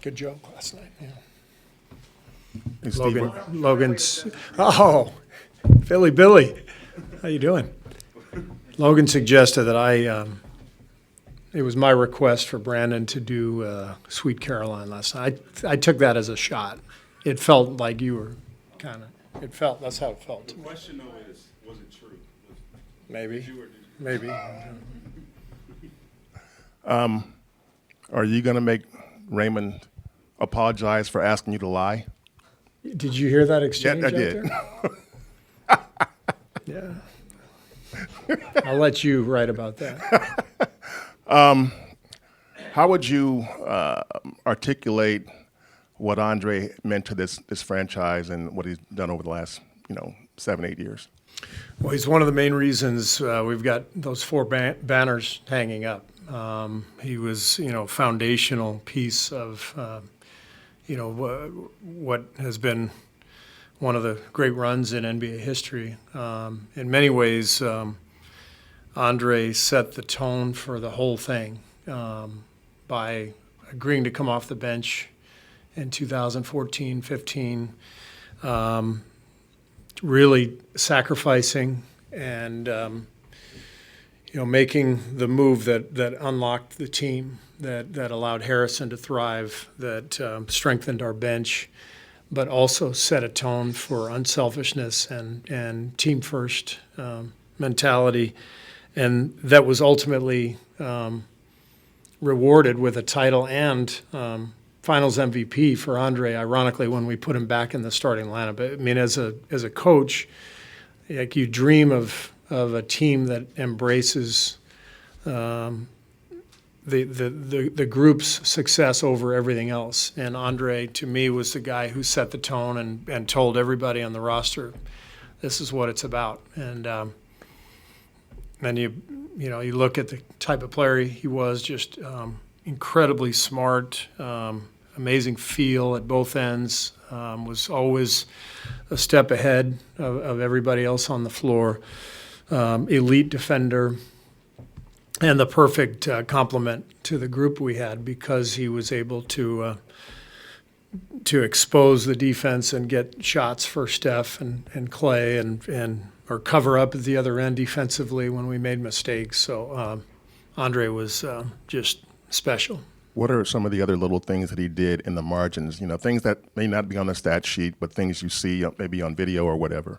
Good joke last night, yeah. Hey, Steve, Logan's, oh, Philly Billy, how you doing? Logan suggested that it was my request for Brandin to do Sweet Caroline last night. I took that as a shot. It felt like you were that's how it felt. The question, though, is, was it true? Maybe, Did you or did you? maybe. are you going to make Raymond apologize for asking you to lie? Did you hear that exchange I out did. there? Yeah. I'll let you write about that. How would you articulate what Andre meant to this franchise and what he's done over the last 7-8 years? Well, he's one of the main reasons we've got those 4 banners hanging up. He was, foundational piece of, what has been one of the great runs in NBA history. In many ways, Andre set the tone for the whole thing by agreeing to come off the bench in 2014-15, really sacrificing and making the move that unlocked the team, that allowed Harrison to thrive, that strengthened our bench, but also set a tone for unselfishness and team first mentality, and that was ultimately rewarded with a title and Finals MVP for Andre. Ironically, when we put him back in the starting lineup, I mean, as a coach, like you dream of a team that embraces the group's success over everything else. And Andre, to me, was the guy who set the tone and told everybody on the roster, this is what it's about. And you look at the type of player he was, just incredibly smart, amazing feel at both ends, was always a step ahead of everybody else on the floor, elite defender, and the perfect complement to the group we had because he was able to expose the defense and get shots for Steph and Klay or cover up at the other end defensively when we made mistakes. So Andre was just special. What are some of the other little things that he did in the margins? Things that may not be on the stat sheet, but things you see maybe on video or whatever.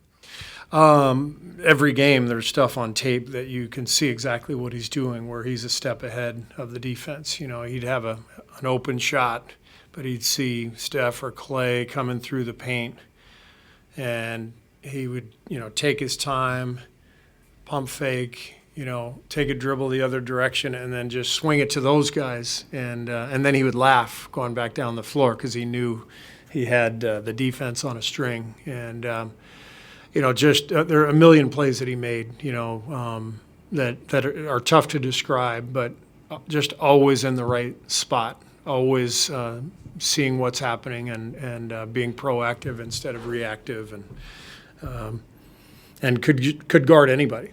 Every game there's stuff on tape that you can see exactly what he's doing, where he's a step ahead of the defense. He'd have an open shot, but he'd see Steph or Klay coming through the paint, and he would, take his time, pump fake, take a dribble the other direction, and then just swing it to those guys, and then he would laugh going back down the floor because he knew he had the defense on a string. And there are a million plays that he made, that are tough to describe, but just always in the right spot, always seeing what's happening and being proactive instead of reactive, and could guard anybody,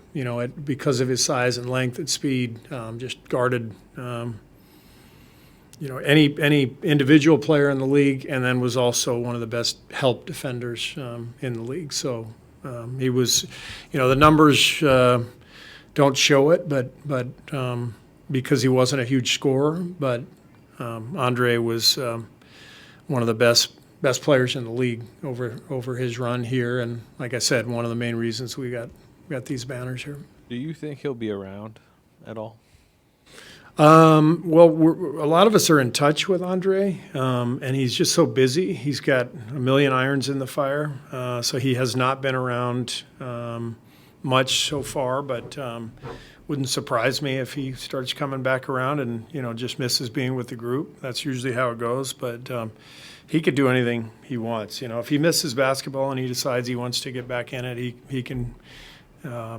because of his size and length and speed, just guarded any individual player in the league, and then was also one of the best help defenders in the league. So he was, the numbers don't show it, but because he wasn't a huge scorer, but Andre was one of the best players in the league over his run here, and like I said, one of the main reasons we got these banners here. Do you think he'll be around at all? Well, a lot of us are in touch with Andre, and he's just so busy. He's got a million irons in the fire, so he has not been around much so far, but wouldn't surprise me if he starts coming back around and, just misses being with the group. That's usually how it goes, but he could do anything he wants. If he misses basketball and he decides he wants to get back in it, he can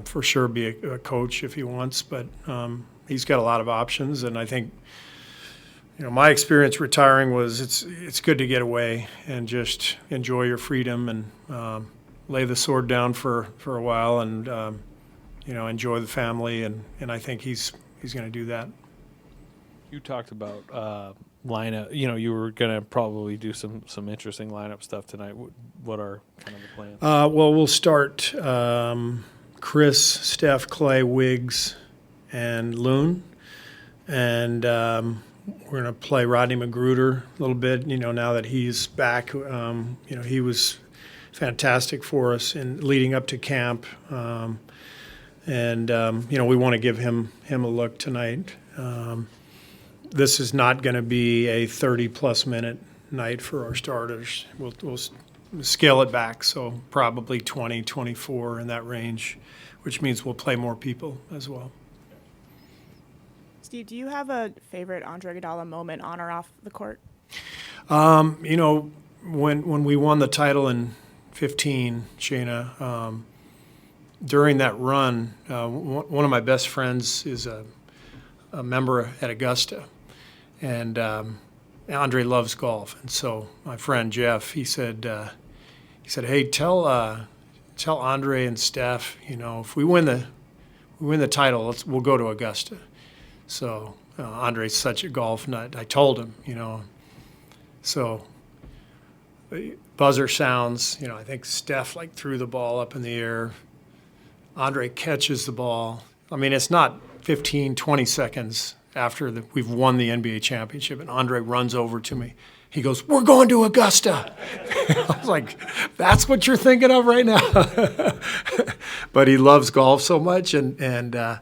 for sure be a coach if he wants, but he's got a lot of options, and I think, my experience retiring was it's good to get away and just enjoy your freedom and lay the sword down for a while and enjoy the family, and I think he's going to do that. You talked about lineup. You were gonna probably do some interesting lineup stuff tonight. What are kind of the plans? Well, we'll start Chris, Steph, Klay, Wiggs, and Loon. And we're going to play Rodney McGruder a little bit, now that he's back. He was fantastic for us in leading up to camp. We want to give him a look tonight. This is not going to be a 30-plus minute night for our starters. We'll scale it back, so probably 20, 24 in that range, which means we'll play more people as well. Steve, do you have a favorite Andre Iguodala moment on or off the court? When we won the title in 15, Shayna, during that run, one of my best friends is a member at Augusta, and Andre loves golf, and so my friend Jeff, he said, "Hey, tell Andre and Steph, if we win the title, we'll go to Augusta." So Andre's such a golf nut. I told him, So the buzzer sounds. I think Steph threw the ball up in the air. Andre catches the ball. I mean, it's not 15, 20 seconds after we've won the NBA championship, and Andre runs over to me. He goes, "We're going to Augusta." I was like, "That's what you're thinking of right now?" But he loves golf so much, and I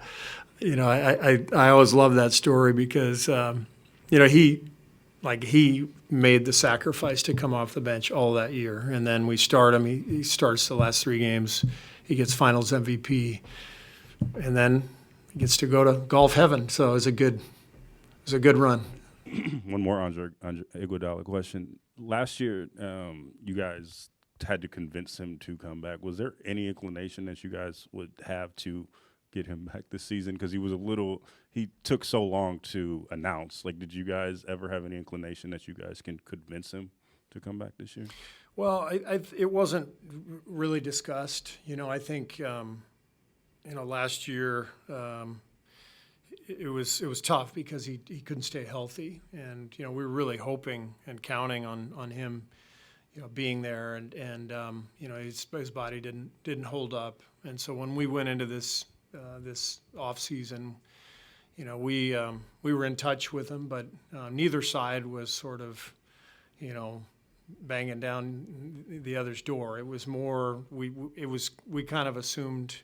always love that story because he made the sacrifice to come off the bench all that year, and then we start him. He starts the last 3 games. He gets Finals MVP, and then he gets to go to golf heaven. So it was a good run. One more Andre Iguodala question. Last year, you guys had to convince him to come back. Was there any inclination that you guys would have to get him back this season? Because he took so long to announce. Did you guys ever have any inclination that you guys can convince him to come back this year? Well, it wasn't really discussed. I think, last year it was tough because he couldn't stay healthy, and we were really hoping and counting on him, being there, and his body didn't hold up, and so when we went into this off season, we were in touch with him, but neither side was sort of, banging down the other's door. It was more we kind of assumed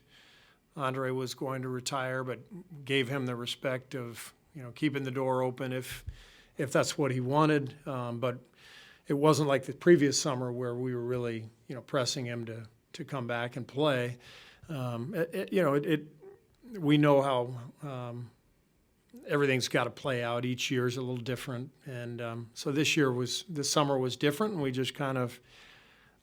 Andre was going to retire, but gave him the respect of keeping the door open if that's what he wanted. But it wasn't like the previous summer where we were really pressing him to come back and play. We know how everything's got to play out. Each year is a little different, and so this summer was different, and we just kind of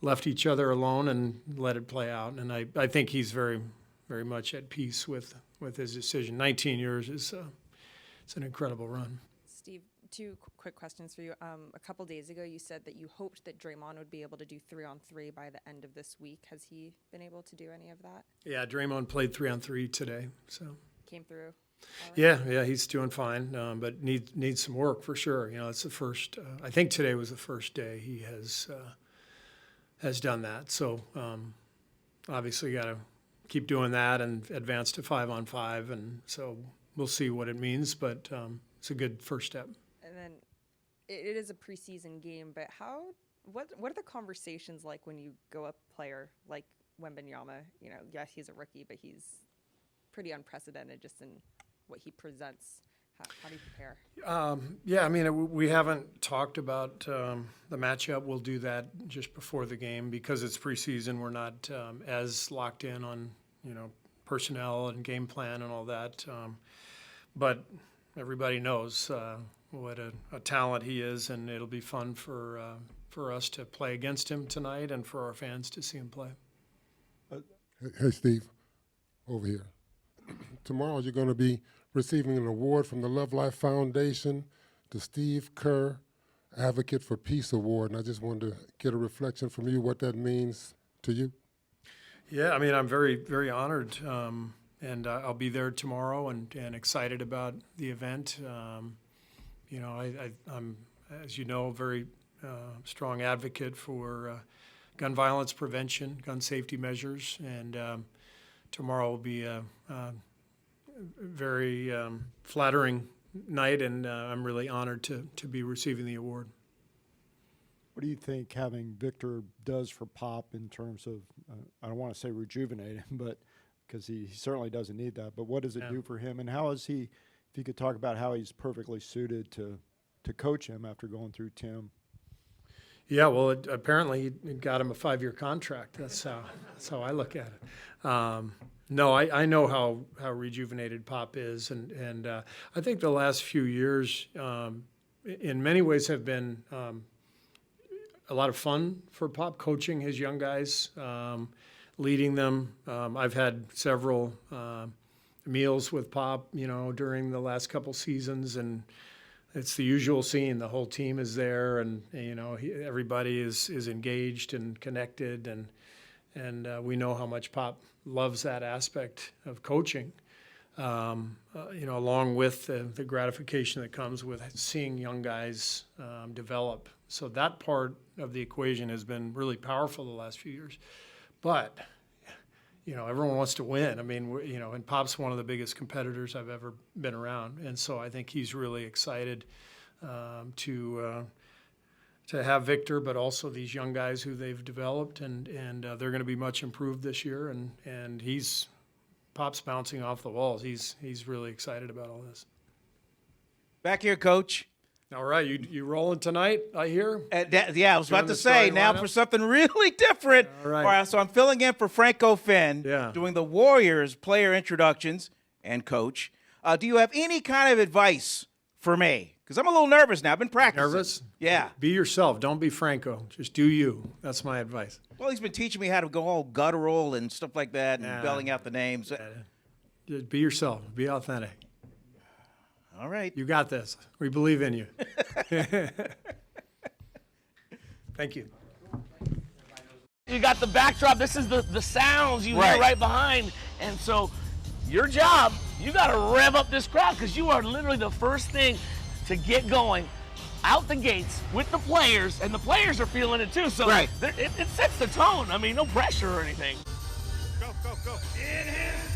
left each other alone and let it play out. And I think he's very, very much at peace with his decision. 19 years it's an incredible run. Steve, 2 quick questions for you. A couple days ago, you said that you hoped that Draymond would be able to do 3-on-3 by the end of this week. Has he been able to do any of that? Yeah, Draymond played 3-on-3 today, so Came through. yeah, he's doing fine, but needs some work for sure. It's the first. I think today was the first day he has done that. So obviously, got to keep doing that and advance to 5-on-5, and so we'll see what it means. But it's a good first step. And then it is a preseason game, but what are the conversations like when you go up player like Wenbanyama? Yes, he's a rookie, but he's pretty unprecedented just in what he presents. How do you prepare? Yeah, I mean, we haven't talked about the matchup. We'll do that just before the game because it's preseason. We're not as locked in on personnel and game plan and all that. But everybody knows what a talent he is, and it'll be fun for us to play against him tonight and for our fans to see him play. Hey, Steve, over here. Tomorrow you're going to be receiving an award from the Love Life Foundation, the Steve Kerr Advocate for Peace Award, and I just wanted to get a reflection from you what that means to you. Yeah, I mean, I'm very, very honored, and I'll be there tomorrow and excited about the event. I'm, as you know, very strong advocate for gun violence prevention, gun safety measures, and tomorrow will be a very flattering night, and I'm really honored to be receiving the award. What do you think having Victor does for Pop in terms of, I don't want to say rejuvenate him, but because he certainly doesn't need that, but what does it do for him? And how is he, if you could talk about how he's perfectly suited to coach him after going through Tim? Yeah, well, apparently it got him a 5-year contract. That's how I look at it. No, I know how rejuvenated Pop is, and I think the last few years, in many ways, have been a lot of fun for Pop, coaching his young guys, leading them. I've had several meals with Pop, during the last couple seasons, and it's the usual scene. The whole team is there, and everybody is engaged and connected, and we know how much Pop loves that aspect of coaching. Along with the gratification that comes with seeing young guys develop. So that part of the equation has been really powerful the last few years. But, everyone wants to win. I mean, and Pop's one of the biggest competitors I've ever been around. And so I think he's really excited to have Victor, but also these young guys who they've developed. And they're going to be much improved this year. And Pop's bouncing off the walls. He's really excited about all this. Back here, Coach. All right, you rolling tonight, I hear? Yeah, I was about to say, now for something really different. All right. So I'm filling in for Franco Finn, Yeah. doing the Warriors player introductions and coach. Do you have any kind of advice for me? Because I'm a little nervous now. I've been practicing. Nervous? Yeah. Be yourself. Don't be Franco. Just do you. That's my advice. Well, he's been teaching me how to go all guttural and stuff like that and Yeah. belling out the names. Just be yourself. Be authentic. All right. You got this. We believe in you. Thank you. You got the backdrop. This is the sounds you hear Right. right behind. And so your job, you got to rev up this crowd because you are literally the first thing to get going out the gates with the players, and the players are feeling it too. So Right. it sets the tone. I mean, no pressure or anything. Go, go, go. In his